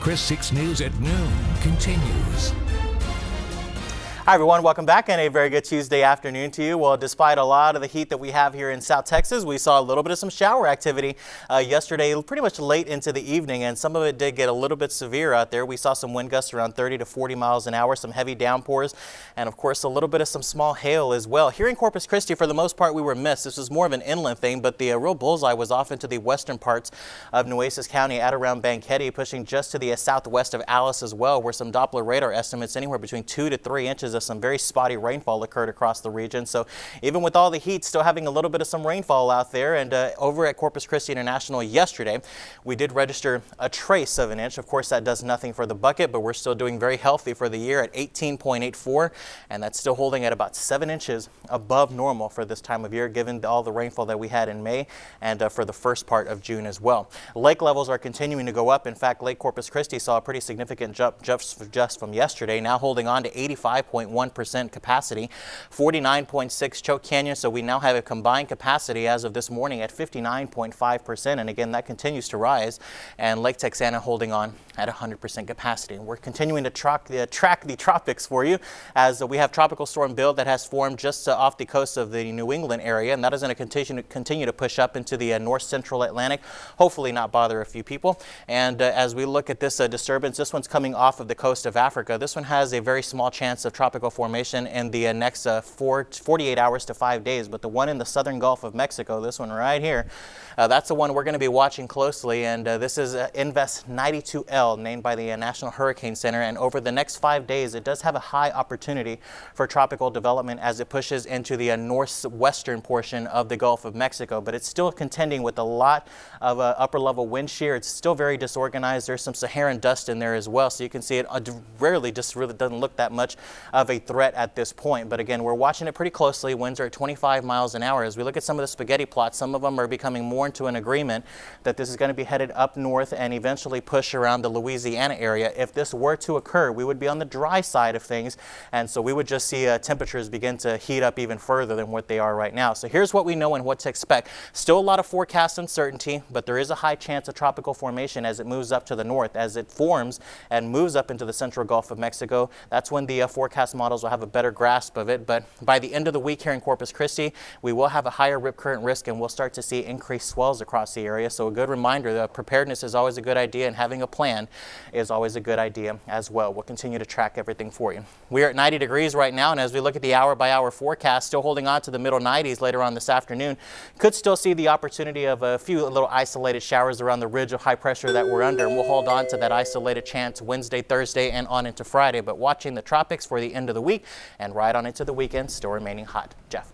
Chris 6 News at noon continues. Hi everyone, welcome back and a very good Tuesday afternoon to you. Well, despite a lot of the heat that we have here in South Texas, we saw a little bit of some shower activity yesterday, pretty much late into the evening, and some of it did get a little bit severe out there. We saw some wind gusts around 30 to 40 miles an hour, some heavy downpours, and of course a little bit of some small hail as well. Here in Corpus Christi, for the most part, we were missed. This was more of an inland thing, but the real bullseye was off into the western parts of Nueces County at around Banquete, pushing just to the southwest of Alice as well, where some Doppler radar estimates anywhere between 2 to 3 inches of some very spotty rainfall occurred across the region. So even with all the heat, still having a little bit of some rainfall out there. And over at Corpus Christi International yesterday, we did register a trace of an inch. Of course, that does nothing for the bucket, but we're still doing very healthy for the year at 18.84, and that's still holding at about 7 inches above normal for this time of year, given all the rainfall that we had in May and for the first part of June as well. Lake levels are continuing to go up. In fact, Lake Corpus Christi saw a pretty significant jump just from yesterday, now holding on to 85.1% capacity, 49.6 Choke Canyon. So we now have a combined capacity as of this morning at 59.5%. And again, that continues to rise. And Lake Texana holding on at 100% capacity. And we're continuing to track the tropics for you, as we have Tropical Storm Bill that has formed just off the coast of the New England area. And that is going to continue to push up into the north central Atlantic, hopefully not bother a few people. And as we look at this disturbance, this one's coming off of the coast of Africa. This one has a very small chance of tropical formation in the next 48 hours to 5 days. But the one in the southern Gulf of Mexico, this one right here, that's the one we're going to be watching closely. And this is Invest 92L, named by the National Hurricane Center. And over the next 5 days, it does have a high opportunity for tropical development as it pushes into the northwestern portion of the Gulf of Mexico. But it's still contending with a lot of upper level wind shear. It's still very disorganized. There's some Saharan dust in there as well. So you can see it really doesn't look that much of a threat at this point. But again, we're watching it pretty closely. Winds are at 25 miles an hour. As we look at some of the spaghetti plots, some of them are becoming more into an agreement that this is going to be headed up north and eventually push around the Louisiana area. If this were to occur, we would be on the dry side of things, and so we would just see temperatures begin to heat up even further than what they are right now. So here's what we know and what to expect. Still a lot of forecast uncertainty, but there is a high chance of tropical formation as it moves up to the north. As it forms and moves up into the central Gulf of Mexico, that's when the forecast models will have a better grasp of it. But by the end of the week here in Corpus Christi, we will have a higher rip current risk, and we'll start to see increased swells across the area. So a good reminder that preparedness is always a good idea, and having a plan is always a good idea as well. We'll continue to track everything for you. We are at 90 degrees right now, and as we look at the hour-by-hour forecast, still holding on to the middle 90s later on this afternoon. Could still see the opportunity of a few little isolated showers around the ridge of high pressure that we're under, and we'll hold on to that isolated chance Wednesday, Thursday, and on into Friday. But watching the tropics for the end of the week and right on into the weekend, still remaining hot. Jeff.